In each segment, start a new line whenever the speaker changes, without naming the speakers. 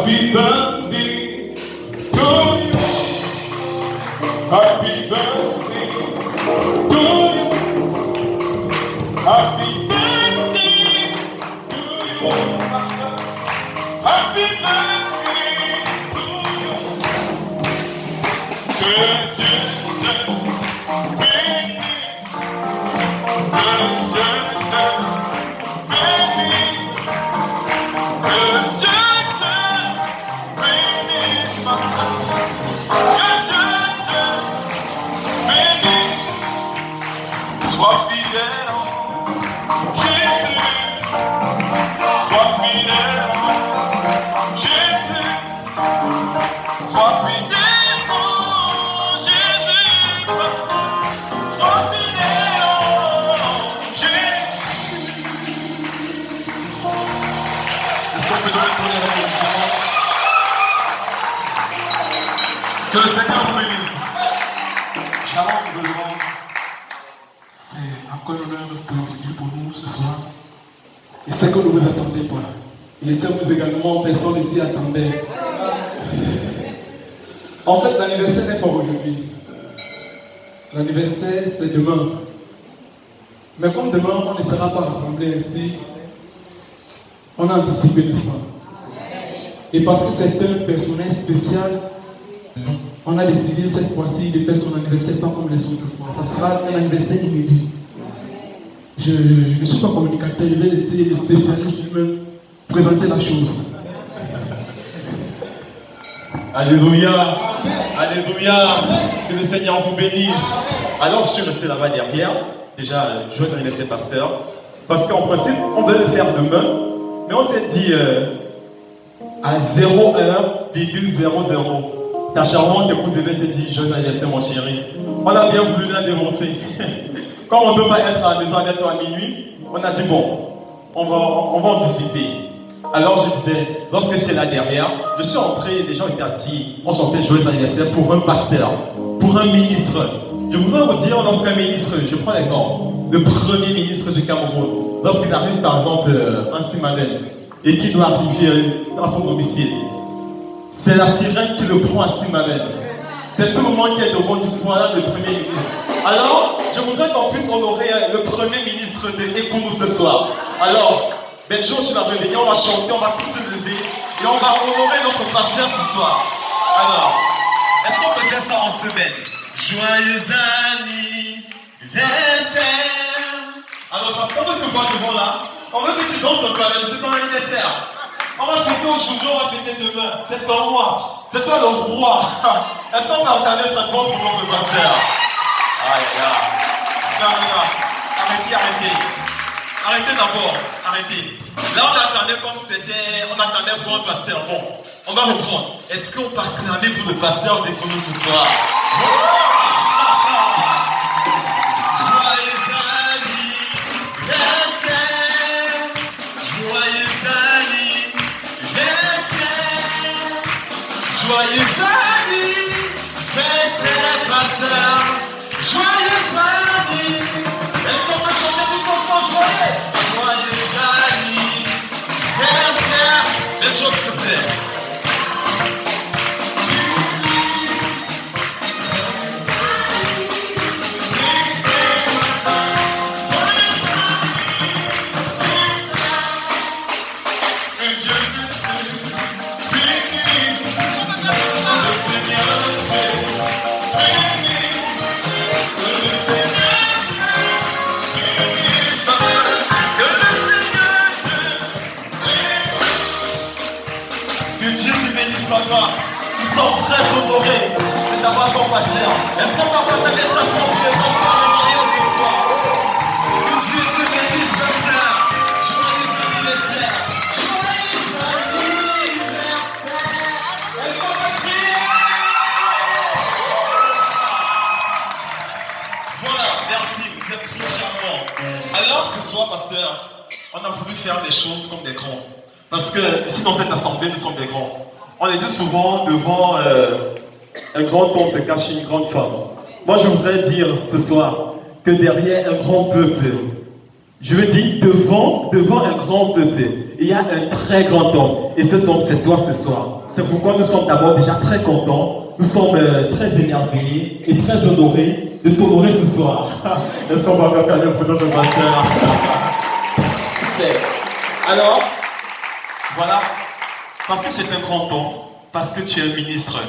Happy birthday to you. Happy birthday to you. Happy birthday to you. Happy birthday to you. Que Dieu te bénisse. Que Dieu te bénisse. Que Dieu sois fidèle en Jésus, sois fidèle en Jésus, sois fidèle en Jésus, sois fidèle en Jésus. Est-ce qu'on peut donner pour les remerciements? Que le Seigneur vous bénisse. Shalom, tout le monde. C'est encore l'honneur de Dieu pour nous ce soir. Et c'est que nous ne vous attendez pas. Et c'est que nous également, personne ici attendait. En fait, l'anniversaire n'est pas aujourd'hui. L'anniversaire, c'est demain. Mais comme demain, on ne sera pas rassemblés ainsi, on a anticipé, n'est-ce pas? Et parce que c'est un personnel spécial, on a décidé cette fois-ci de faire son anniversaire pas comme les autres fois. Ça sera un anniversaire inédit. Je ne suis pas communicateur, je vais laisser le spécialiste lui-même présenter la chose.
Alléluia, Alléluia, que le Seigneur vous bénisse. Alors je suis resté là-bas derrière, déjà joyeux anniversaire pasteur, parce qu'en principe on veut le faire demain, mais on s'est dit à 01,00. Ta charmante épouse te dit joyeux anniversaire mon chéri. On a bien voulu la dénoncer. Comme on ne peut pas être à la maison avec toi à minuit, on a dit bon, on va anticiper. Alors je disais, lorsque j'étais là derrière, je suis entré, les gens étaient assis, on chantait joyeux anniversaire pour un pasteur, pour un ministre. Je voudrais vous dire, lorsqu'un ministre, je prends l'exemple, le premier ministre du Cameroun, lorsqu'il arrive par exemple en Simanen et qu'il doit arriver dans son domicile, c'est la sirène qui le prend à Simanen. C'est tout le monde qui est au monde du voilà le premier ministre. Alors, je voudrais qu'on puisse honorer le premier ministre de Ekounou ce soir. Alors, Benjo, tu vas venir, on va chanter, on va tous se lever et on va honorer notre pasteur ce soir. Alors, est-ce qu'on peut faire ça en semaine? Joyeux anniversaire. Alors, parce qu'on veut te voir devant là, on veut que tu danses un peu avec nous, c'est ton anniversaire. On va fêter aujourd'hui, on va fêter demain. C'est toi moi, c'est toi le roi. Est-ce qu'on va regarder très bon pour notre pasteur? Aïe, aïe, aïe. Non. Arrêtez. Arrêtez d'abord, arrêtez. Là, on attendait comme c'était, on attendait pour un pasteur. Bon, on va reprendre. Est-ce qu'on peut acclamer pour le pasteur des Ekounou ce soir? Joyeux anniversaire, joyeux anniversaire, pasteur. Joyeux anniversaire. Est-ce qu'on peut chanter tous ensemble joyeux? Joyeux anniversaire. Les choses se plaît. Papa, ils sont très honorés de t'avoir comme pasteur. Est-ce qu'on va partager ta foi pour les pasteurs de Mario ce soir? Que Dieu te bénisse, pasteur. Joyeux anniversaire. Joyeux anniversaire. Est-ce qu'on va crier? Voilà, merci, vous êtes très charmants. Alors ce soir, pasteur, on a voulu faire des choses comme des grands. Parce que ici dans cette assemblée, nous sommes des grands. On est dit souvent devant un grand homme se cache une grande femme. Moi je voudrais dire ce soir que derrière un grand peuple, je veux dire devant un grand peuple, il y a un très grand homme. Et cet homme c'est toi ce soir. C'est pourquoi nous sommes d'abord déjà très contents, nous sommes très émerveillés et très honorés de t'honorer ce soir. Est-ce qu'on va faire un pour notre pasteur? Super. Alors, voilà, parce que c'est un grand homme, parce que tu es un ministre,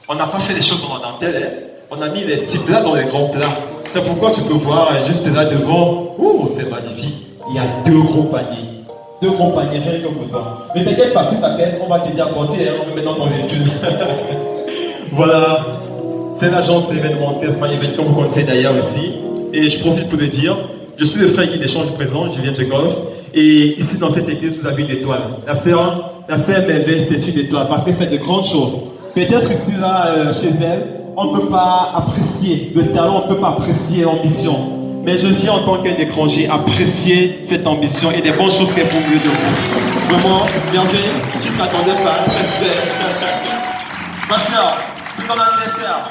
on n'a pas fait les choses dans la dentelle, hein? On a mis les petits plats dans les grands plats. C'est pourquoi tu peux voir juste là devant, oh, c'est magnifique, il y a 2 gros paniers. 2 gros paniers, rien que pour toi. Ne t'inquiète pas, si ça caisse, on va te dire apporter, hein, on va mettre dans ton véhicule. Voilà, c'est l'agence événementielle Smile Event, comme vous connaissez d'ailleurs aussi. Et je profite pour le dire, je suis le frère Guy d'échange présent, Julien Tchekhov. Et ici dans cette église, vous avez une étoile. La sœur MLV, c'est une étoile parce qu'elle fait de grandes choses. Peut-être ici, là, chez elle, on ne peut pas apprécier le talent, on ne peut pas apprécier l'ambition. Mais je viens en tant qu'étranger apprécier cette ambition et des bonnes choses qu'elle peut me donner. Vraiment, bienvenue, tu ne t'attendais pas, respect. Pasteur, c'est ton anniversaire.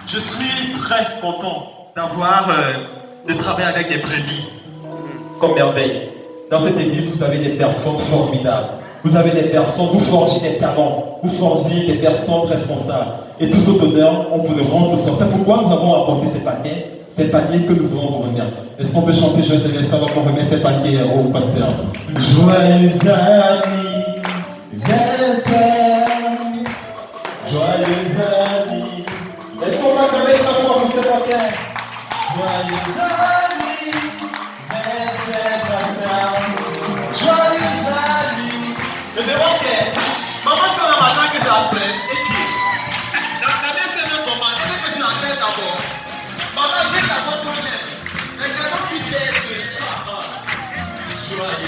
Je suis très content d'avoir, de travailler avec des brebis comme merveille. Dans cette église, vous avez des personnes formidables. Vous avez des personnes, vous forgez des talents, vous forgez des personnes responsables. Et tout cet honneur, on vous le rend ce soir. C'est pourquoi nous avons apporté ces paniers que nous voulons vous remettre. Est-ce qu'on peut chanter Joyeux anniversaire avant qu'on remette ces paniers au pasteur? Joyeux anniversaire, joyeux anniversaire. Est-ce qu'on va remettre un mot pour ces paniers? Joyeux anniversaire, pasteur. Joyeux anniversaire. Je demande que maman, c'est le matin que j'appelle et qui la mère c'est le comment, elle veut que je l'appelle d'abord. Maman, j'ai d'abord toi-même. Mais quand si tu es joyeux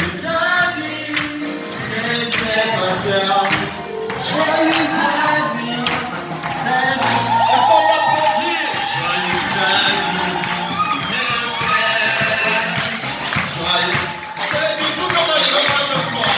anniversaire, pasteur. Joyeux anniversaire. Est-ce qu'on va applaudir? Joyeux anniversaire. Joyeux. C'est les bisous comme on les revoit ce soir.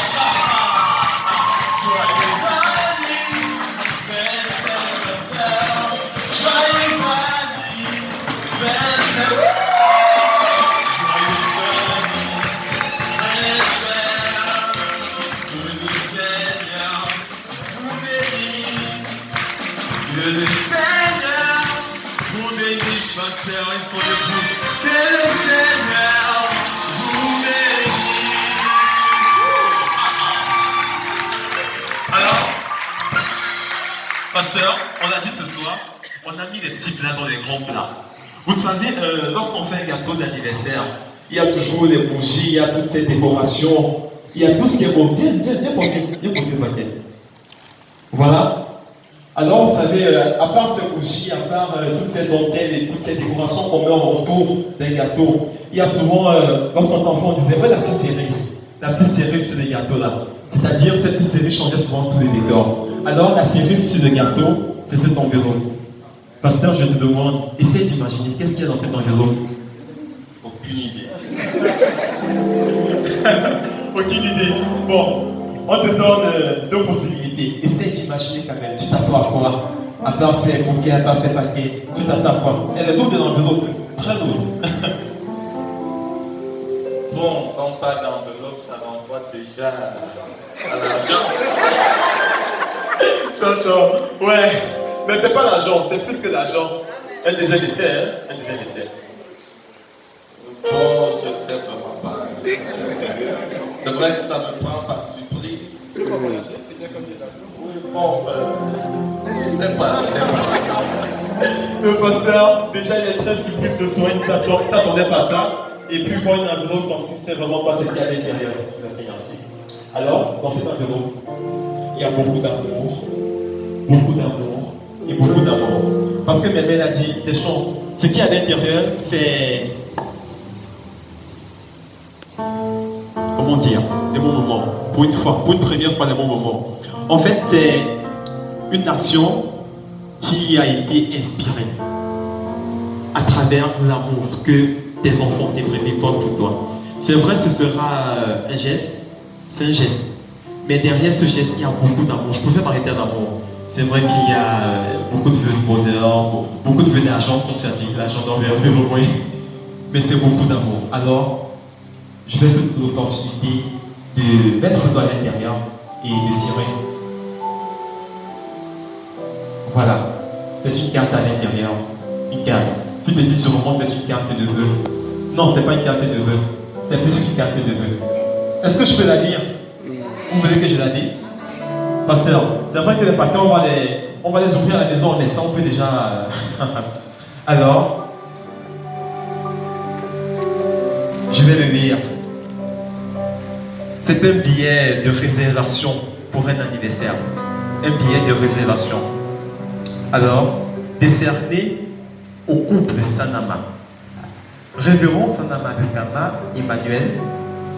Que le Seigneur vous bénisse, pasteur et son épouse. Que le Seigneur vous bénisse. Alors, pasteur, on a dit ce soir, on a mis les petits plats dans les grands plats. Vous savez, lorsqu'on fait un gâteau d'anniversaire, il y a toujours les bougies, il y a toutes ces décorations, il y a tout ce qui est beau. Viens porter le paquet. Voilà. Alors, vous savez, à part ces bougies, à part toutes ces dentelles et toutes ces décorations qu'on met autour d'un gâteau, il y a souvent, lorsqu'on était enfant, on disait, ouais, la petite cerise sur les gâteaux là. C'est-à-dire, cette petite cerise changeait souvent tous les décors. Alors, la cerise sur le gâteau, c'est cette enveloppe. Pasteur, je te demande, essaye d'imaginer, qu'est-ce qu'il y a dans cette enveloppe? Aucune idée. Aucune idée. Bon, on te donne 2 possibilités. Essaye d'imaginer quand même, tu t'attends à quoi? À part ces bouquets, à part ces paquets, tu t'attends à quoi? Elle est lourde de l'enveloppe, très lourde.
Bon, quand on parle d'enveloppe, ça renvoie déjà à l'argent.
Ciao. Ouais, mais c'est pas l'argent, c'est plus que l'argent. Elle disait l'essai, hein? Elle disait l'essai.
Bon, je sais vraiment pas. C'est vrai que ça me prend par surprise. Bon, je sais pas.
Le pasteur, déjà il est très surpris ce soir, il ne s'attendait pas à ça. Et puis il voit une enveloppe comme si c'est vraiment pas ce qu'il y a à l'intérieur. Alors, dans cette enveloppe, il y a beaucoup d'amour et beaucoup d'amour. Parce que Mémel a dit, Deschamps, ce qu'il y a à l'intérieur, c'est... Comment dire? Des bons moments. Pour une première fois, des bons moments. En fait, c'est une nation qui a été inspirée à travers l'amour que tes enfants, tes brebis portent pour toi. C'est vrai, ce sera un geste, c'est un geste. Mais derrière ce geste, il y a beaucoup d'amour. Je préfère parler d'amour. C'est vrai qu'il y a beaucoup de vœux de bonheur, beaucoup de vœux d'argent, comme tu as dit, l'argent d'envers de l'envoyer. Mais c'est beaucoup d'amour. Alors, je vais te donner l'opportunité de mettre le doigt à l'intérieur et de tirer. Voilà. C'est une carte à l'intérieur. Une carte. Tu te dis sûrement c'est une carte de vœux. Non, c'est pas une carte de vœux. C'est plus une carte de vœux. Est-ce que je peux la lire? Vous voulez que je la lise? Pasteur, c'est vrai que les paquets, on va les ouvrir à la maison, mais ça on peut déjà... Alors, je vais le lire. C'est un billet de réservation pour un anniversaire. Un billet de réservation. Alors, décerné au couple Sanama. Révérend Sanama de Kama Emmanuel,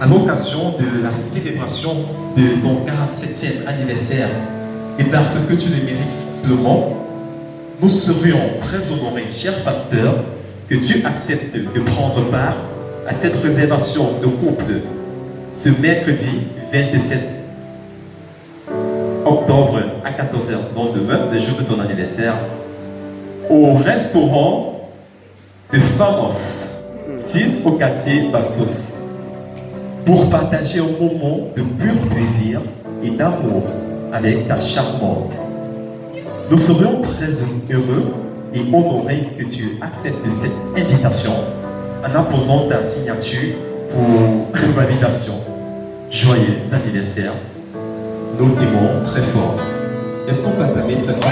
à l'occasion de la célébration de ton 47e anniversaire, et parce que tu le mérites pleinement, nous serions très honorés, cher pasteur, que tu acceptes de prendre part à cette réservation de couple ce mercredi 27 octobre à 14h, donc demain, le jour de ton anniversaire, au restaurant de Famos, 6 au quartier Bastos, pour partager un moment de pur plaisir et d'amour avec ta charmante. Nous serions très heureux et honorés que tu acceptes cette invitation en apposant ta signature pour validation. Joyeux anniversaire. Nous t'aimons très fort. Est-ce qu'on peut acclamer très fort?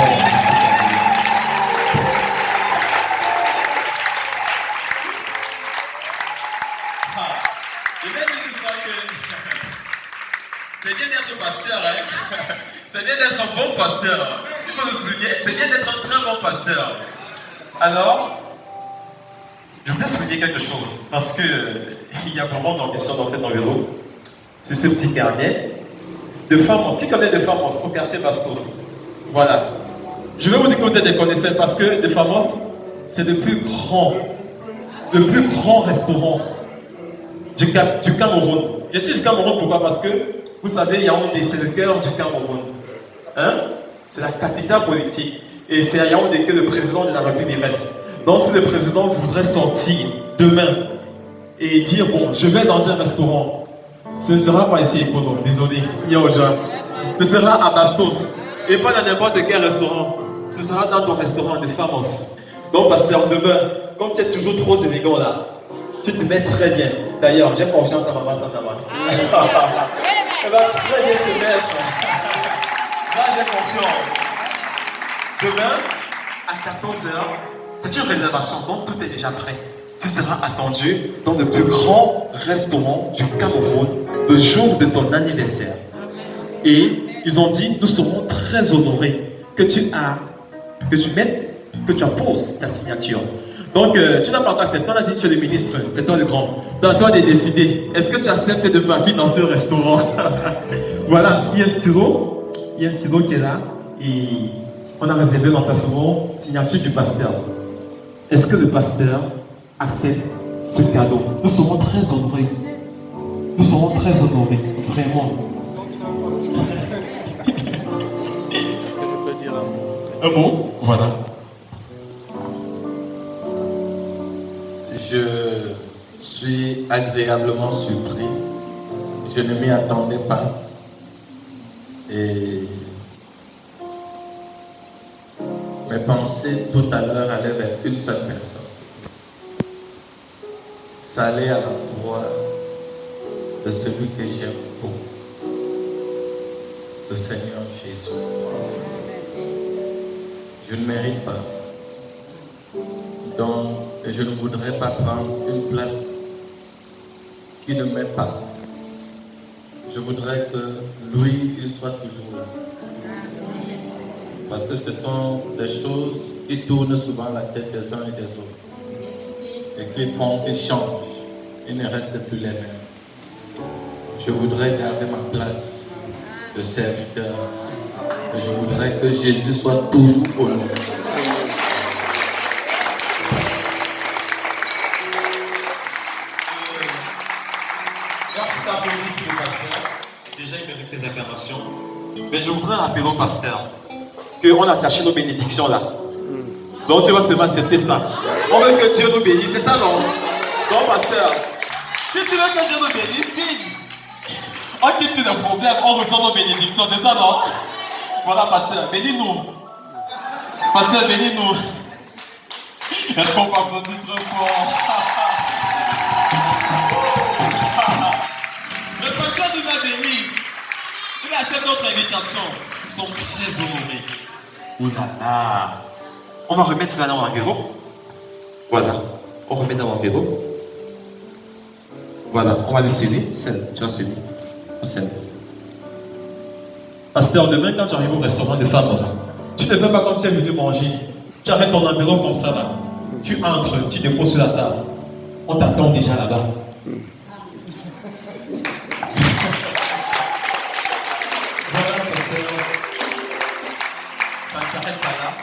Je vais dire ce soir que c'est bien d'être pasteur, hein? C'est bien d'être un bon pasteur. Il faut le souligner, c'est bien d'être un très bon pasteur.
Alors, je voudrais souligner quelque chose, parce que il y a vraiment d'ambition dans cette enveloppe, sur ce petit carnet de Famos. Qui connaît de Famos au quartier Bastos? Voilà. Je vais vous dire que vous êtes des connaisseurs, parce que de Famos, c'est le plus grand restaurant du Cameroun. Je suis du Cameroun, pourquoi? Parce que, vous savez, Yaoundé, c'est le cœur du Cameroun. Hein? C'est la capitale politique. Et c'est à Yaoundé que le président de la République reste. Donc, si le président voudrait sortir demain et dire, bon, je vais dans un restaurant, ce ne sera pas ici, Ekono, désolé, Yaoja. Ce sera à Bastos. Et pas dans n'importe quel restaurant. Ce sera dans ton restaurant de Famos. Donc, pasteur, demain, comme tu es toujours trop élégant là, tu te mets très bien. D'ailleurs, j'ai confiance en Maman Santama. Elle va très bien te mettre. Là, j'ai confiance. Demain, à 14h, c'est une réservation, donc tout est déjà prêt. Tu seras attendu dans le plus grand restaurant du Cameroun le jour de ton anniversaire. Et ils ont dit, nous serons très honorés que tu apposes ta signature. Donc, tu n'as pas encore accepté, on a dit que tu es le ministre, c'est toi le grand. Donc, toi de décider, est-ce que tu acceptes de partir dans ce restaurant? Voilà, il y a un stylo qui est là, et on a réservé l'emplacement, signature du pasteur. Est-ce que le pasteur accepte ce cadeau? Nous serons très honorés. Nous serons très honorés, vraiment.
Est-ce que je peux dire un mot?
Un mot? Voilà.
Je suis agréablement surpris. Je ne m'y attendais pas. Et mes pensées tout à l'heure allaient vers une seule personne. Ça allait à la voix de celui que j'aime beaucoup, le Seigneur Jésus. Je ne mérite pas. Donc, je ne voudrais pas prendre une place qui ne m'est pas. Je voudrais que lui, il soit toujours là. Parce que ce sont des choses qui tournent souvent la tête des uns et des autres. Et qui font qu'ils changent. Ils ne restent plus les mêmes. Je voudrais garder ma place de serviteur. Et je voudrais que Jésus soit toujours honoré.
Déjà, il mérite ses acclamations. Mais je voudrais rappeler au pasteur qu'on a attaché nos bénédictions là. Donc tu vas seulement accepter ça. On veut que Dieu nous bénisse, c'est ça non? Donc pasteur, si tu veux que Dieu nous bénisse, si on quitte sur le problème, on reçoit nos bénédictions, c'est ça non? Voilà pasteur, bénis-nous.
Pasteur, bénis-nous. Est-ce qu'on peut applaudir très fort? Le pasteur nous a bénis. Il a accepté notre invitation. Nous sommes très honorés. Oulala. On va remettre cela dans l'enveloppe. Voilà. On remet dans l'enveloppe. Voilà. On va le sceller. Tu vas sceller. On scelle. Pasteur, demain quand tu arrives au restaurant de Famos, tu ne fais pas comme tu es venu manger. Tu arrêtes ton enveloppe comme ça là. Tu entres, tu déposes sur la table. On t'attend déjà là-bas. Voilà, pasteur. Ça ne s'arrête pas là.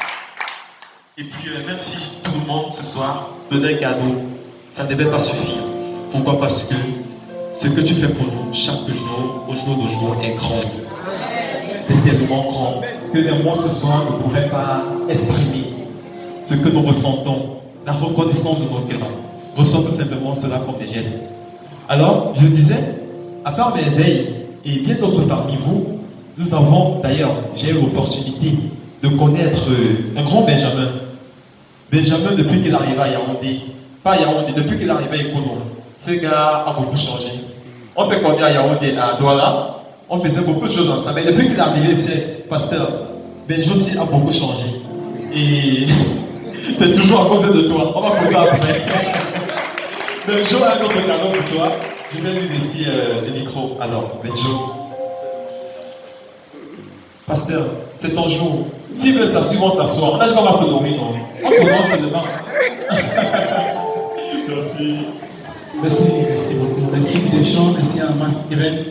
Et puis, même si tout le monde ce soir donnait un cadeau, ça ne devait pas suffire. Pourquoi? Parce que ce que tu fais pour nous chaque jour, au jour d'aujourd'hui, est grand. C'est tellement grand que les mots ce soir ne pourraient pas exprimer ce que nous ressentons, la reconnaissance de nos cœurs. Ressent tout simplement cela comme des gestes. Alors, je disais, à part Merveille et bien d'autres parmi vous, nous avons d'ailleurs, j'ai eu l'opportunité de connaître un grand Benjamin. Benjamin, depuis qu'il arrive à Yaoundé, pas à Yaoundé, depuis qu'il arrive à Ekono, ce gars a beaucoup changé. On s'est connus à Yaoundé, à Douala. On faisait beaucoup de choses ensemble. Mais depuis qu'il est arrivé, c'est pasteur, Benjo aussi a beaucoup changé. Et c'est toujours à cause de toi. On va faire ça après. Benjo a un autre cadeau pour toi. Je vais lui laisser le micro. Alors, Benjo. Pasteur, c'est ton jour. S'il veut s'assurer, on s'assoit. On a juste pas te nourrir, non? On commence demain. Merci.
Merci beaucoup. Merci Deschamps, merci à Mas Irène.